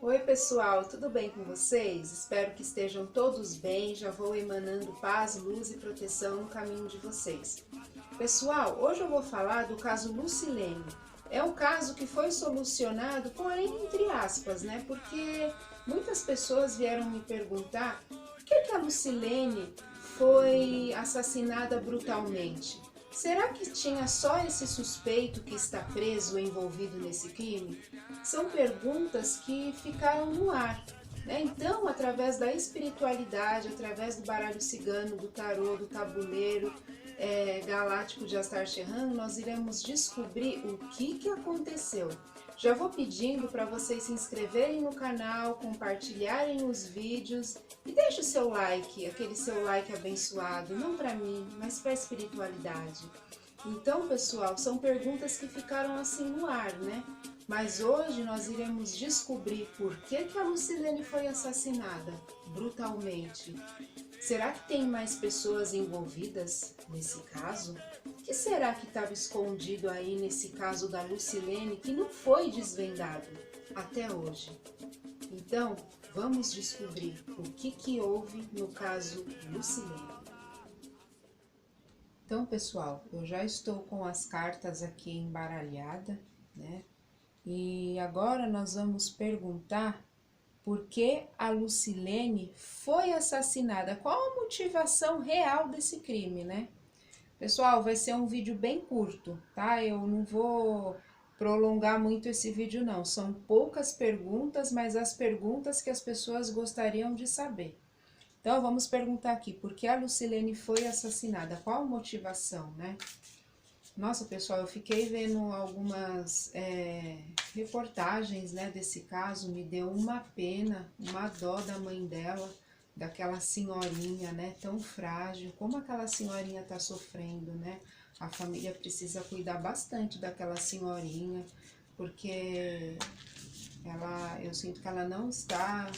Oi pessoal, tudo bem com vocês? Espero que estejam todos bem, já vou emanando paz, luz e proteção no caminho de vocês. Pessoal, hoje eu vou falar do caso Lucilene. É um caso que foi solucionado, porém entre aspas, né? Porque muitas pessoas vieram me perguntar por que a Lucilene foi assassinada brutalmente. Será que tinha só esse suspeito que está preso envolvido nesse crime? São perguntas que ficaram no ar. Né? Então, através da espiritualidade, através do baralho cigano, do tarô, do tabuleiro galáctico de Astar Serran, nós iremos descobrir o que aconteceu. Já vou pedindo para vocês se inscreverem no canal, compartilharem os vídeos e deixe o seu like, aquele seu like abençoado, não para mim, mas para a espiritualidade. Então, pessoal, são perguntas que ficaram assim no ar, né? Mas hoje nós iremos descobrir por que a Lucilene foi assassinada brutalmente. Será que tem mais pessoas envolvidas nesse caso? O que será que estava escondido aí nesse caso da Lucilene que não foi desvendado até hoje? Então, vamos descobrir o que houve no caso Lucilene. Então, pessoal, eu já estou com as cartas aqui embaralhadas, né? E agora nós vamos perguntar por que a Lucilene foi assassinada, qual a motivação real desse crime, né? Pessoal, vai ser um vídeo bem curto, tá? Eu não vou prolongar muito esse vídeo não, são poucas perguntas, mas as perguntas que as pessoas gostariam de saber. Então, vamos perguntar aqui, por que a Lucilene foi assassinada? Qual a motivação, né? Nossa, pessoal, eu fiquei vendo algumas reportagens, né, desse caso, me deu uma pena, uma dó da mãe dela, daquela senhorinha, né, tão frágil, como aquela senhorinha tá sofrendo, né? A família precisa cuidar bastante daquela senhorinha, porque eu sinto que ela não está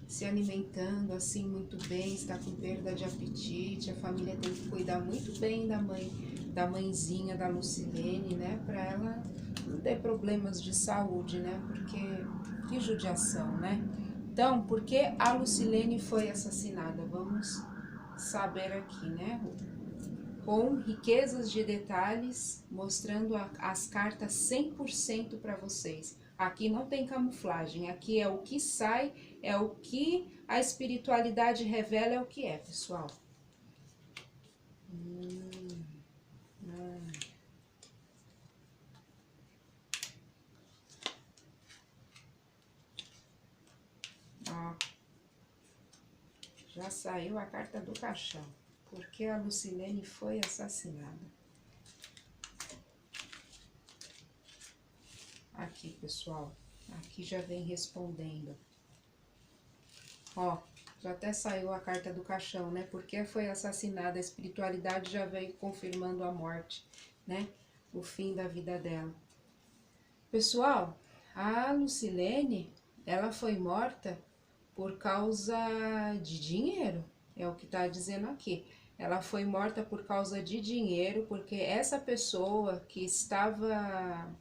se alimentando assim muito bem, está com perda de apetite, a família tem que cuidar muito bem da mãezinha da Lucilene, né, para ela não ter problemas de saúde, né, porque que judiação, né. Então, por que a Lucilene foi assassinada? Vamos saber aqui, né, com riquezas de detalhes, mostrando as cartas 100% para vocês. Aqui não tem camuflagem, aqui é o que sai, é o que a espiritualidade revela, é o que é, pessoal. Ó, já saiu a carta do caixão. Por que a Lucilene foi assassinada? Aqui, pessoal, aqui já vem respondendo. Ó, já até saiu a carta do caixão, né? Porque foi assassinada, a espiritualidade já veio confirmando a morte, né? O fim da vida dela. Pessoal, a Lucilene, ela foi morta por causa de dinheiro, é o que tá dizendo aqui. Ela foi morta por causa de dinheiro, porque essa pessoa que estava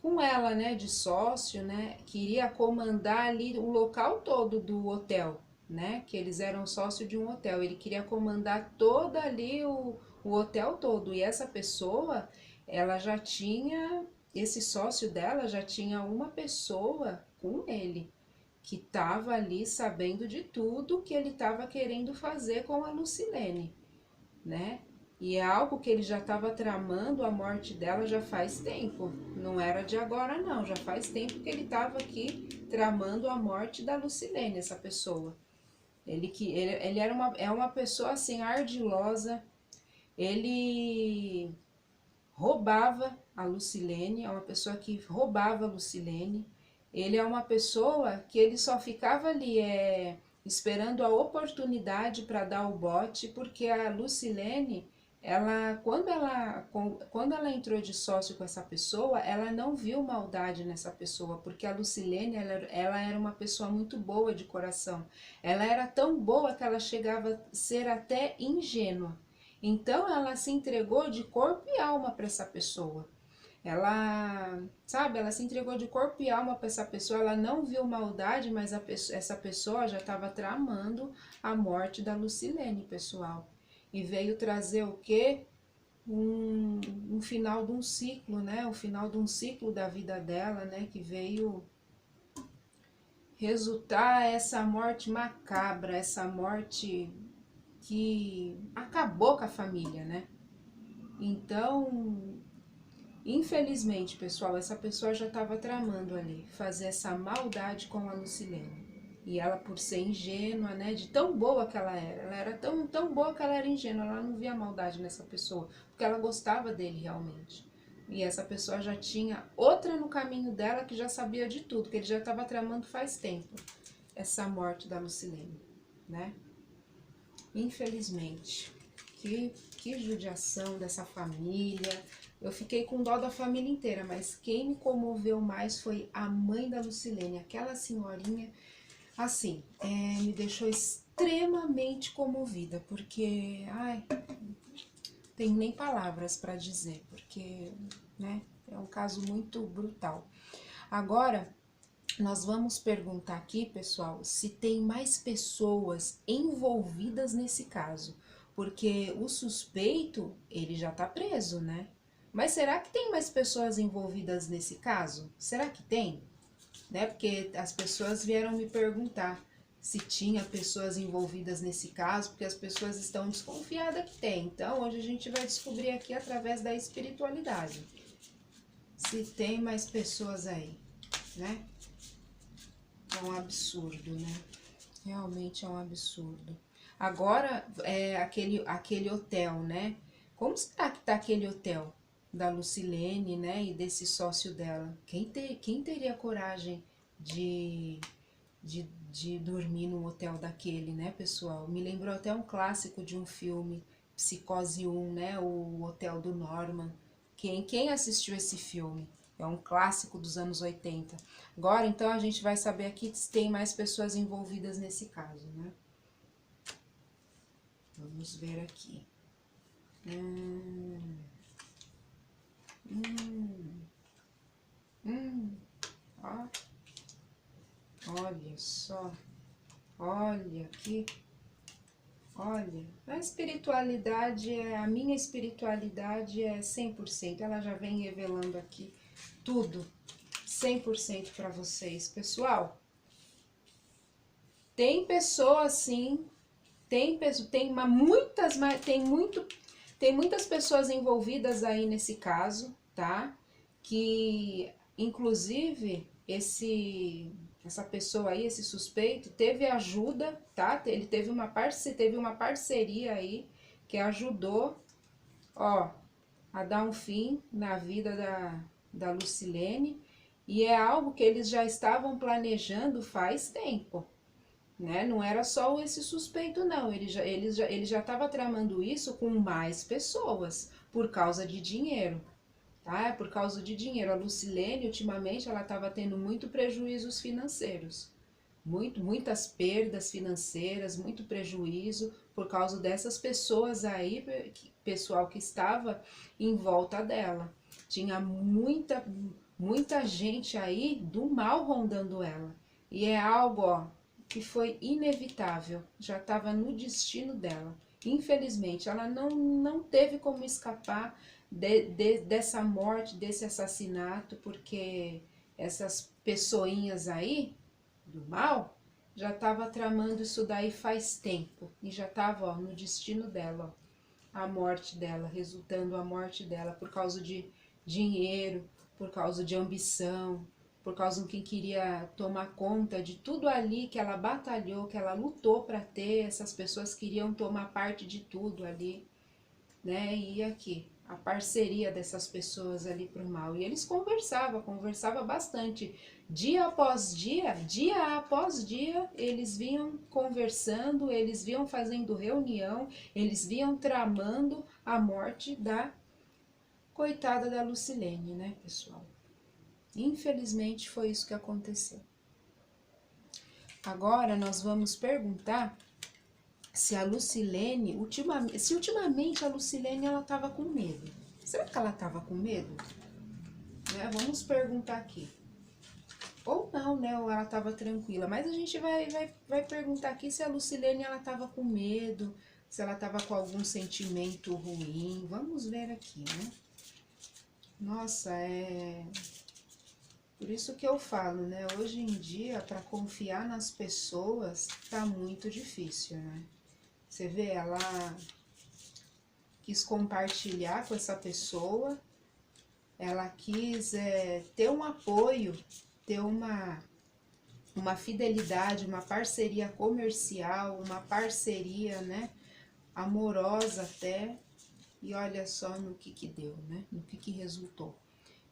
com ela, né, de sócio, né, queria comandar ali o local todo do hotel, né, que eles eram sócio de um hotel, ele queria comandar todo ali o hotel todo, e essa pessoa, ela já tinha, esse sócio dela já tinha uma pessoa com ele, que estava ali sabendo de tudo que ele estava querendo fazer com a Lucilene, né? E é algo que ele já estava tramando a morte dela já faz tempo. Não era de agora, não. Já faz tempo que ele estava aqui tramando a morte da Lucilene, essa pessoa. Ele era uma pessoa assim, ardilosa. Ele roubava a Lucilene, é uma pessoa que roubava a Lucilene. Ele é uma pessoa que ele só ficava ali esperando a oportunidade para dar o bote, porque a Lucilene, quando ela entrou de sócio com essa pessoa, ela não viu maldade nessa pessoa, porque a Lucilene, ela era uma pessoa muito boa de coração. Ela era tão boa que ela chegava a ser até ingênua. Então ela se entregou de corpo e alma para essa pessoa. Ela, sabe, ela se entregou de corpo e alma para essa pessoa, ela não viu maldade, mas essa pessoa já estava tramando a morte da Lucilene, pessoal. E veio trazer o quê? Um final de um ciclo, né? O final de um ciclo da vida dela, né? Que veio resultar essa morte macabra, essa morte que acabou com a família, né? Então, infelizmente, pessoal, essa pessoa já estava tramando ali, fazer essa maldade com a Lucilene. E ela, por ser ingênua, né, de tão boa que ela era tão boa que ela era ingênua, ela não via maldade nessa pessoa, porque ela gostava dele realmente. E essa pessoa já tinha outra no caminho dela que já sabia de tudo, que ele já estava tramando faz tempo, essa morte da Lucilene, né? Infelizmente. Que judiação dessa família. Eu fiquei com dó da família inteira, mas quem me comoveu mais foi a mãe da Lucilene, aquela senhorinha, assim, me deixou extremamente comovida, porque, ai, tem nem palavras para dizer, porque, né, é um caso muito brutal. Agora, nós vamos perguntar aqui, pessoal, se tem mais pessoas envolvidas nesse caso, porque o suspeito, ele já tá preso, né? Mas será que tem mais pessoas envolvidas nesse caso? Será que tem? Né? Porque as pessoas vieram me perguntar se tinha pessoas envolvidas nesse caso, porque as pessoas estão desconfiadas que tem. Então, hoje a gente vai descobrir aqui através da espiritualidade se tem mais pessoas aí, né? É um absurdo, né? Realmente é um absurdo. Agora, aquele hotel, né? Como será que tá aquele hotel da Lucilene, né? E desse sócio dela? Quem teria coragem de, de dormir num hotel daquele, né, pessoal? Me lembrou até um clássico de um filme, Psicose 1, né? O Hotel do Norman. Quem assistiu esse filme? É um clássico dos anos 80. Agora, então, a gente vai saber aqui se tem mais pessoas envolvidas nesse caso, né? Vamos ver aqui. Hum, hum, ó, olha só. Olha aqui. Olha, a minha espiritualidade é 100%. Ela já vem revelando aqui tudo, 100% para vocês. Pessoal, tem pessoas sim, tem muitas pessoas envolvidas aí nesse caso, tá? Que inclusive essa pessoa aí, esse suspeito, teve ajuda, tá? Ele teve uma parceria aí que ajudou, ó, a dar um fim na vida da Lucilene, e é algo que eles já estavam planejando faz tempo, né? Não era só esse suspeito, não. Ele já estava tramando isso com mais pessoas por causa de dinheiro, tá? Por causa de dinheiro. A Lucilene, ultimamente, ela estava tendo muito prejuízos financeiros, muitas perdas financeiras, muito prejuízo por causa dessas pessoas aí, pessoal que estava em volta dela. Tinha muita gente aí do mal rondando ela. E é algo, ó, que foi inevitável, já estava no destino dela. Infelizmente, ela não teve como escapar dessa morte, desse assassinato, porque essas pessoinhas aí do mal já estava tramando isso daí faz tempo e já estava no destino dela, ó, a morte dela, resultando a morte dela por causa de dinheiro, por causa de ambição, por causa de quem queria tomar conta de tudo ali que ela batalhou, que ela lutou para ter. Essas pessoas queriam tomar parte de tudo ali, né? E aqui, a parceria dessas pessoas ali pro mal. E eles conversavam bastante. Dia após dia, eles vinham conversando, eles vinham fazendo reunião, eles vinham tramando a morte da coitada da Lucilene, né, pessoal? Infelizmente foi isso que aconteceu. Agora nós vamos perguntar se a Lucilene, ultimamente a Lucilene ela estava com medo. Será que ela estava com medo? né? Vamos perguntar aqui. Ou não, né? Ou ela tava tranquila. Mas a gente vai perguntar aqui se a Lucilene, ela tava com medo, se ela tava com algum sentimento ruim. Vamos ver aqui, né? Nossa, por isso que eu falo, né? Hoje em dia, para confiar nas pessoas, tá muito difícil, né? Você vê, ela quis compartilhar com essa pessoa, ela quis ter um apoio, ter uma fidelidade, uma parceria comercial, uma parceria, né? Amorosa até, e olha só no que deu, né? No que resultou.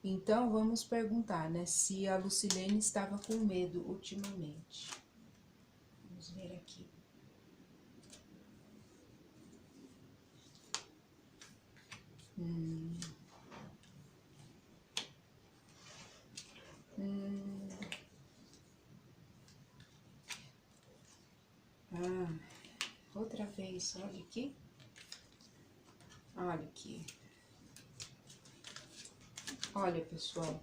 Então, vamos perguntar, né, se a Lucilene estava com medo ultimamente. Vamos ver aqui. Ah, outra vez, olha aqui. Olha aqui. Olha, pessoal.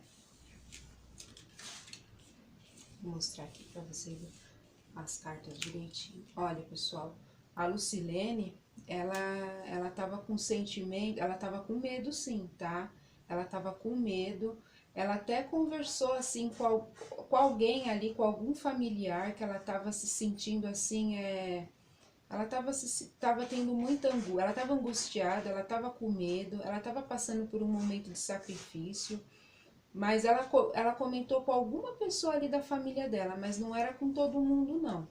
Vou mostrar aqui para vocês as cartas direitinho. Olha, pessoal, a Lucilene, ela tava com sentimento, ela tava com medo sim, tá? Ela tava com medo, ela até conversou assim com alguém ali, com algum familiar, que ela tava se sentindo assim, ela tava tendo muita angústia, ela tava angustiada, ela tava com medo, ela tava passando por um momento de sacrifício. Mas ela comentou com alguma pessoa ali da família dela, mas não era com todo mundo, não.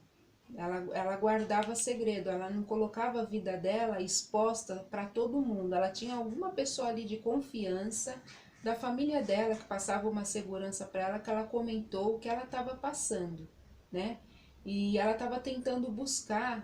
Ela guardava segredo, ela não colocava a vida dela exposta para todo mundo. Ela tinha alguma pessoa ali de confiança da família dela que passava uma segurança para ela, que ela comentou o que ela estava passando, né? E ela estava tentando buscar,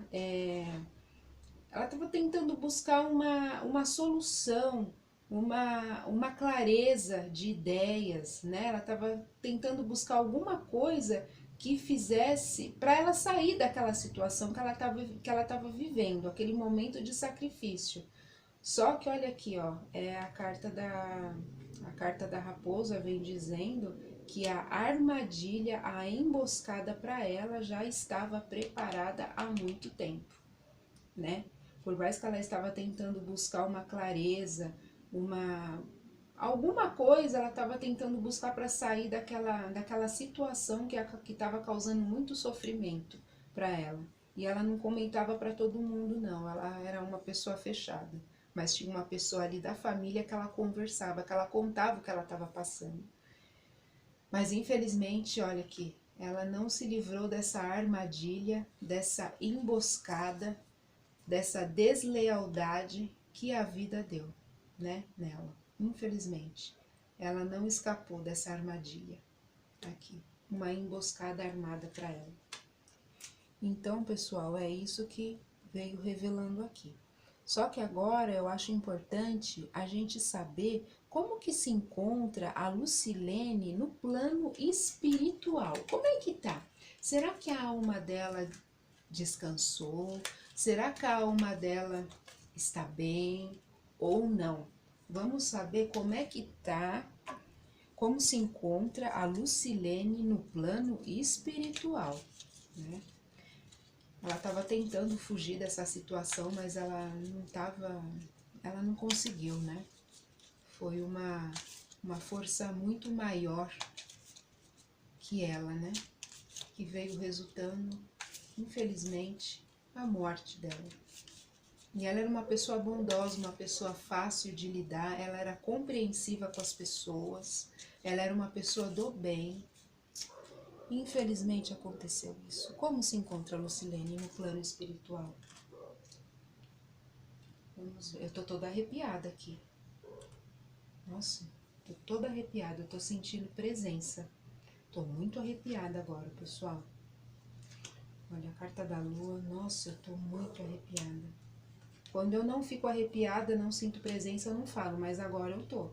uma solução, uma clareza de ideias, né? Ela estava tentando buscar alguma coisa que fizesse para ela sair daquela situação que ela estava vivendo, aquele momento de sacrifício. Só que olha aqui, ó, a carta da raposa vem dizendo que a armadilha, a emboscada para ela já estava preparada há muito tempo, né? Por mais que ela estava tentando buscar uma clareza, alguma coisa ela estava tentando buscar para sair daquela situação que estava causando muito sofrimento para ela. E ela não comentava para todo mundo, não. Ela era uma pessoa fechada. Mas tinha uma pessoa ali da família que ela conversava, que ela contava o que ela estava passando. Mas infelizmente, olha aqui, ela não se livrou dessa armadilha, dessa emboscada, dessa deslealdade que a vida deu, né, nela. Infelizmente, ela não escapou dessa armadilha aqui, uma emboscada armada para ela. Então, pessoal, é isso que veio revelando aqui. Só que agora eu acho importante a gente saber como que se encontra a Lucilene no plano espiritual. Como é que tá? Será que a alma dela descansou? Será que a alma dela está bem ou não? Vamos saber como é que tá, como se encontra a Lucilene no plano espiritual, né? Ela estava tentando fugir dessa situação, mas ela não conseguiu, né? Foi uma força muito maior que ela, né? Que veio resultando, infelizmente, a morte dela. E ela era uma pessoa bondosa, uma pessoa fácil de lidar, ela era compreensiva com as pessoas, ela era uma pessoa do bem. Infelizmente aconteceu isso. Como se encontra a Lucilene no plano espiritual? Vamos ver. Eu tô toda arrepiada aqui. Nossa, tô toda arrepiada, eu tô sentindo presença. Tô muito arrepiada agora, pessoal. Olha, a carta da lua, nossa, eu tô muito arrepiada. Quando eu não fico arrepiada, não sinto presença, eu não falo, mas agora eu tô.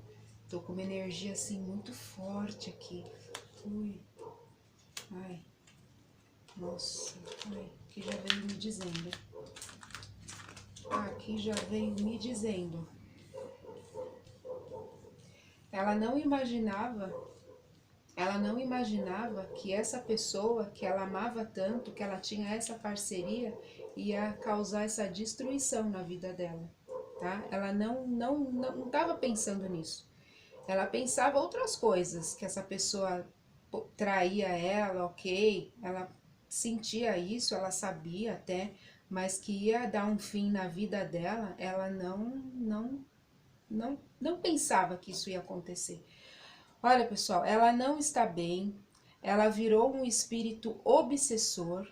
Tô com uma energia assim muito forte aqui. Ui. Ai. Nossa. Ai. Aqui já veio me dizendo. Aqui já veio me dizendo. Ela não imaginava, ela não imaginava que essa pessoa que ela amava tanto, que ela tinha essa parceria, ia causar essa destruição na vida dela, tá? Ela não estava pensando nisso. Ela pensava outras coisas, que essa pessoa traía ela, ok, ela sentia isso, ela sabia até, mas que ia dar um fim na vida dela, ela não pensava que isso ia acontecer. Olha, pessoal, ela não está bem, ela virou um espírito obsessor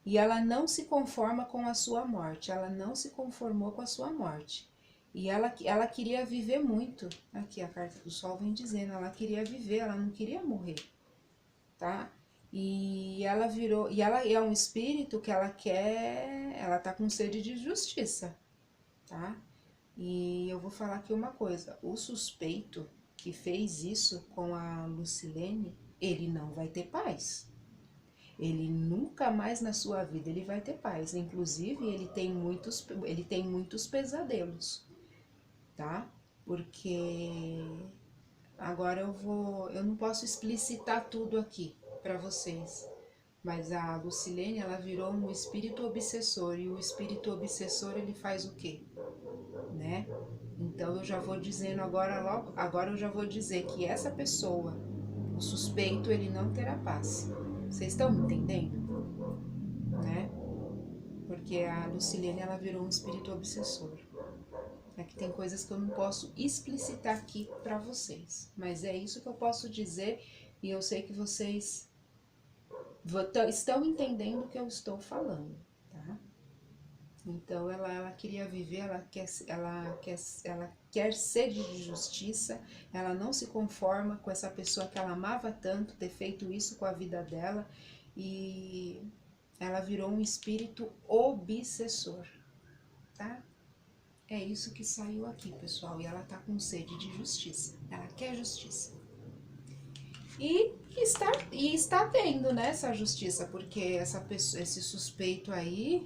e ela não se conforma com a sua morte, ela não se conformou com a sua morte. E ela queria viver muito. Aqui a carta do sol vem dizendo, ela queria viver, ela não queria morrer, tá? E ela virou, e ela é um espírito que ela tá com sede de justiça, tá? E eu vou falar aqui uma coisa, o suspeito que fez isso com a Lucilene, ele não vai ter paz. Ele nunca mais na sua vida ele vai ter paz. Inclusive, ele tem muitos pesadelos, tá? Porque agora eu não posso explicitar tudo aqui para vocês. Mas a Lucilene, ela virou um espírito obsessor, e o espírito obsessor, ele faz o quê? Né? Então eu já vou dizendo agora logo, agora eu já vou dizer que essa pessoa, o suspeito, ele não terá paz. Vocês estão me entendendo? Né? Porque a Lucilene, ela virou um espírito obsessor. É que tem coisas que eu não posso explicitar aqui para vocês, mas é isso que eu posso dizer, e eu sei que vocês estão entendendo o que eu estou falando, tá? Então ela queria viver, ela quer sede de justiça, ela não se conforma com essa pessoa que ela amava tanto, ter feito isso com a vida dela, e ela virou um espírito obsessor, tá? É isso que saiu aqui, pessoal, e ela tá com sede de justiça, ela quer justiça. E está tendo, né, essa justiça, porque essa pessoa, esse suspeito aí,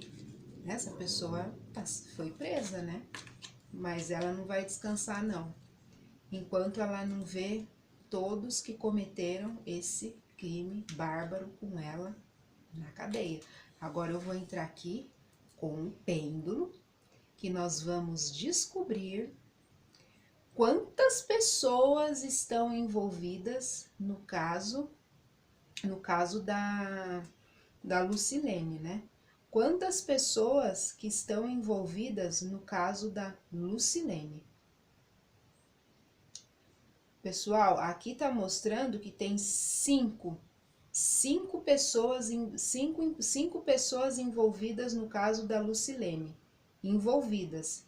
essa pessoa foi presa, né? Mas ela não vai descansar, não, enquanto ela não vê todos que cometeram esse crime bárbaro com ela na cadeia. Agora eu vou entrar aqui com o pêndulo, que nós vamos descobrir quantas pessoas estão envolvidas no caso da Lucilene, né? Quantas pessoas que estão envolvidas no caso da Lucilene. Pessoal, aqui tá mostrando que tem cinco pessoas envolvidas no caso da Lucilene. Envolvidas.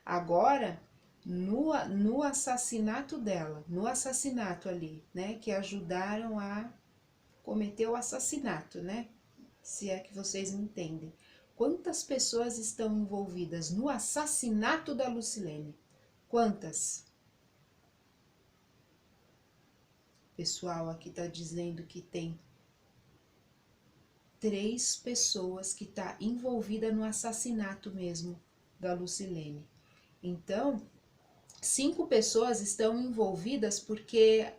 Agora, no assassinato dela, no assassinato ali, né, que ajudaram a cometer o assassinato, né, se é que vocês me entendem. Quantas pessoas estão envolvidas no assassinato da Lucilene? Quantas? Pessoal, aqui tá dizendo que tem 3 pessoas que tá envolvida no assassinato mesmo da Lucilene. Então, 5 pessoas estão envolvidas porque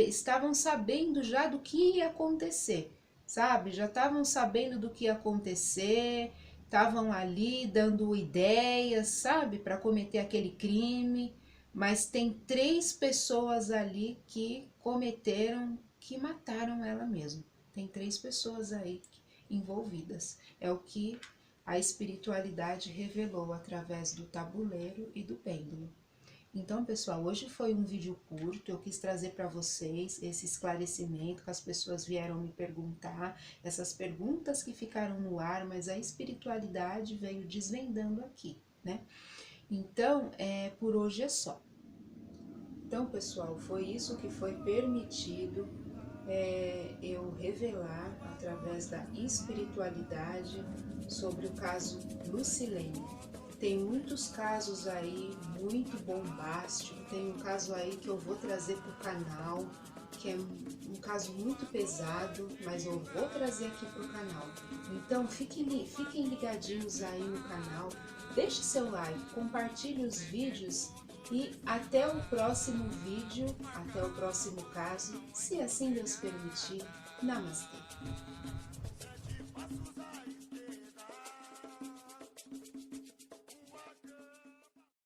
estavam sabendo já do que ia acontecer, sabe? Já estavam sabendo do que ia acontecer, estavam ali dando ideias, sabe? Para cometer aquele crime, mas tem 3 pessoas ali que que mataram ela mesmo. Tem 3 pessoas aí envolvidas. É o que a espiritualidade revelou através do tabuleiro e do pêndulo. Então, pessoal, hoje foi um vídeo curto, eu quis trazer para vocês esse esclarecimento que as pessoas vieram me perguntar, essas perguntas que ficaram no ar, mas a espiritualidade veio desvendando aqui, né? Então, por hoje é só. Então, pessoal, foi isso que foi permitido eu revelar através da espiritualidade sobre o caso Lucilene. Tem muitos casos aí muito bombásticos, tem um caso aí que eu vou trazer para o canal, que é um caso muito pesado, mas eu vou trazer aqui para o canal. Então fiquem ligadinhos aí no canal, deixe seu like, compartilhe os vídeos E até o próximo vídeo, até o próximo caso, se assim Deus permitir. Namastê.